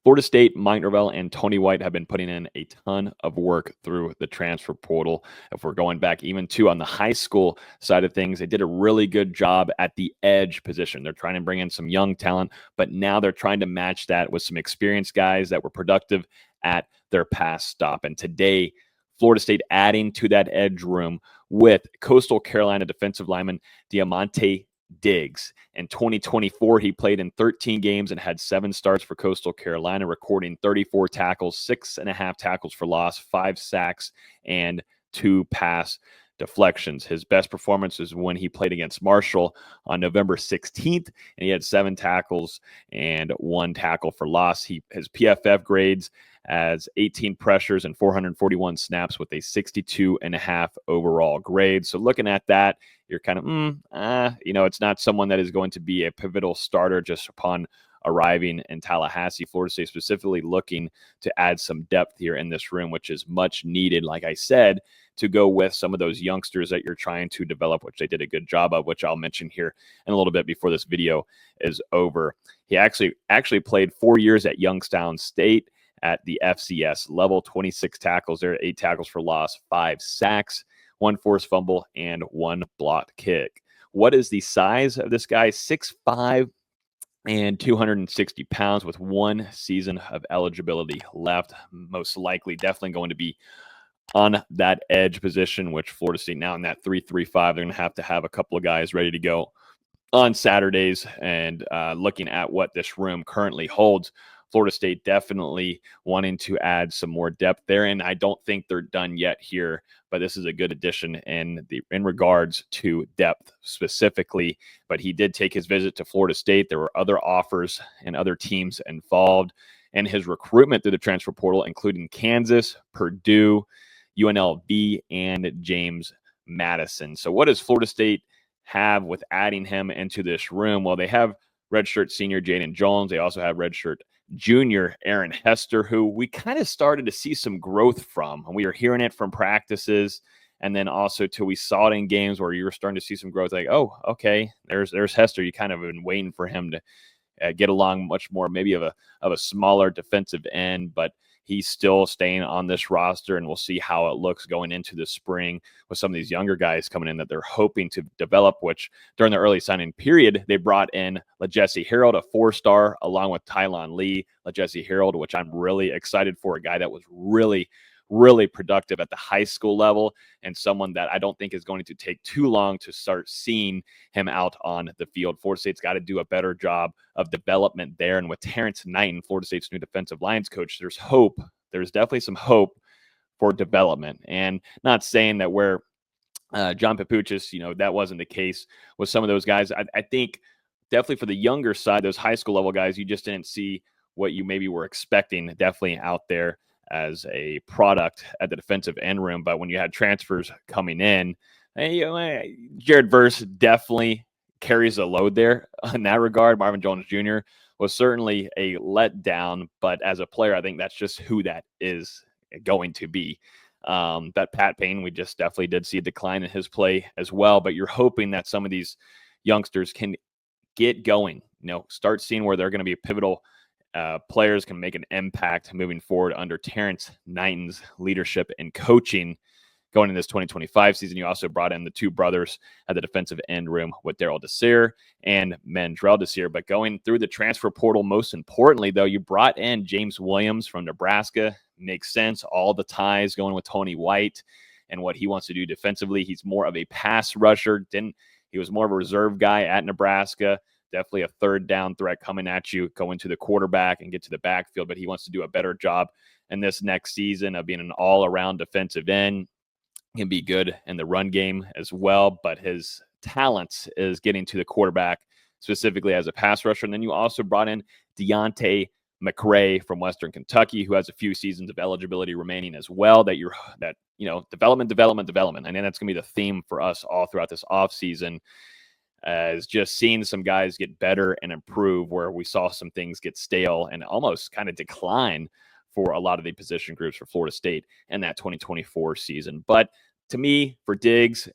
Florida State, Mike Norvell, and Tony White have been putting in a ton of work through the transfer portal. If we're going back even to on the high school side of things, they did a really good job at the edge position. They're trying to bring in some young talent, but now they're trying to match that with some experienced guys that were productive at their past stop. And today, Florida State adding to that edge room with Coastal Carolina defensive lineman Diamante Diggs. In 2024, he played in 13 games and had 7 starts for Coastal Carolina, recording 34 tackles, 6.5 tackles for loss, 5 sacks, and 2 pass deflections. His best performance is when he played against Marshall on November 16th, and he had 7 tackles and 1 tackle for loss. His PFF grades as 18 pressures and 441 snaps with a 62.5 overall grade. So looking at that, you're kind of, it's not someone that is going to be a pivotal starter just upon arriving in Tallahassee. Florida State specifically looking to add some depth here in this room, which is much needed, like I said, to go with some of those youngsters that you're trying to develop, which they did a good job of, which I'll mention here in a little bit before this video is over. He actually played 4 years at Youngstown State at the FCS level, 26 tackles there, 8 tackles for loss, 5 sacks, 1 forced fumble, and 1 blocked kick. What is the size of this guy? 6'5", and 260 pounds with 1 season of eligibility left. Most likely definitely going to be on that edge position, which Florida State now in that 3-3-5, they're going to have a couple of guys ready to go on Saturdays. And looking at what this room currently holds, Florida State definitely wanting to add some more depth there. And I don't think they're done yet here, but this is a good addition in regards to depth specifically. But he did take his visit to Florida State. There were other offers and other teams involved in his recruitment through the transfer portal, including Kansas, Purdue, UNLV, and James Madison. So what does Florida State have with adding him into this room? Well, they have redshirt senior Jaden Jones. They also have redshirt junior Aaron Hester, who we kind of started to see some growth from. And we were hearing it from practices, and then also till we saw it in games where you were starting to see some growth. Like, oh, okay, there's Hester. You kind of been waiting for him to get along much more, maybe of a smaller defensive end, but he's still staying on this roster, and we'll see how it looks going into the spring with some of these younger guys coming in that they're hoping to develop, which during the early signing period, they brought in LaJesse Harold, a 4-star, along with Tylon Lee. LaJesse Harold, which I'm really excited for, a guy that was really productive at the high school level, and someone that I don't think is going to take too long to start seeing him out on the field. Florida State's got to do a better job of development there. And with Terrence Knighton, Florida State's new defensive lines coach, there's hope. There's definitely some hope for development. And not saying that where John Papuchis, that wasn't the case with some of those guys. I think definitely for the younger side, those high school level guys, you just didn't see what you maybe were expecting definitely out there as a product at the defensive end room. But when you had transfers coming in, Jared Verse definitely carries a load there in that regard. Marvin Jones Jr. was certainly a letdown, but as a player, I think that's just who that is going to be. That Pat Payne, we just definitely did see a decline in his play as well, but you're hoping that some of these youngsters can get going, start seeing where they're going to be pivotal players, can make an impact moving forward under Terrence Knighton's leadership and coaching going in this 2025 season. You also brought in the 2 brothers at the defensive end room with Darryl Desir and Mendrell Desir. But going through the transfer portal, most importantly, though, you brought in James Williams from Nebraska. Makes sense. All the ties going with Tony White and what he wants to do defensively. He's more of a pass rusher. He was more of a reserve guy at Nebraska. Definitely a third down threat coming at you, going to the quarterback and get to the backfield. But he wants to do a better job in this next season of being an all-around defensive end. He can be good in the run game as well, but his talents is getting to the quarterback specifically as a pass rusher. And then you also brought in Deontay McRae from Western Kentucky, who has a few seasons of eligibility remaining as well. Development. I think that's going to be the theme for us all throughout this offseason. Is just seeing some guys get better and improve where we saw some things get stale and almost kind of decline for a lot of the position groups for Florida State in that 2024 season. But to me, for Diggs,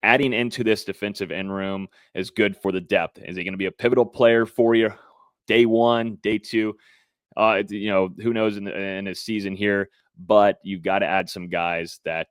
adding into this defensive end room is good for the depth. Is he going to be a pivotal player for you day 1, day 2? who knows in his season here, but you've got to add some guys that,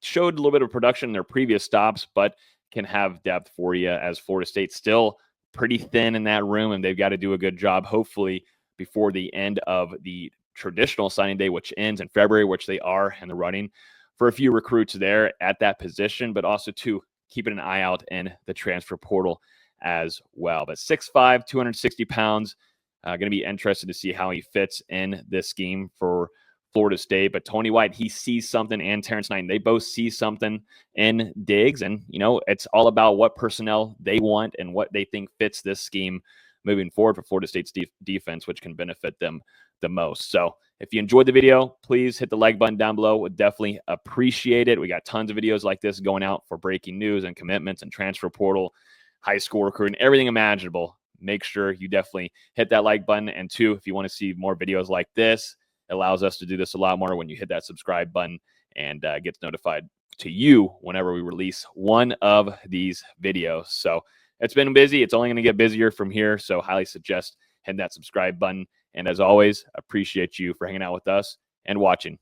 showed a little bit of production in their previous stops, but can have depth for you, as Florida State still pretty thin in that room, and they've got to do a good job, hopefully, before the end of the traditional signing day, which ends in February, which they are in the running for a few recruits there at that position, but also to keeping an eye out in the transfer portal as well. But 6'5", 260 pounds, going to be interested to see how he fits in this scheme for Florida State. But Tony White, he sees something, and Terrence Knight, they both see something in Diggs. And, it's all about what personnel they want and what they think fits this scheme moving forward for Florida State's defense, which can benefit them the most. So if you enjoyed the video, please hit the like button down below. Would definitely appreciate it. We got tons of videos like this going out for breaking news and commitments and transfer portal, high school recruiting, everything imaginable. Make sure you definitely hit that like button. And two, if you want to see more videos like this, it allows us to do this a lot more when you hit that subscribe button, and gets notified to you whenever we release one of these videos. So it's been busy. It's only going to get busier from here. So highly suggest hitting that subscribe button. And as always, appreciate you for hanging out with us and watching.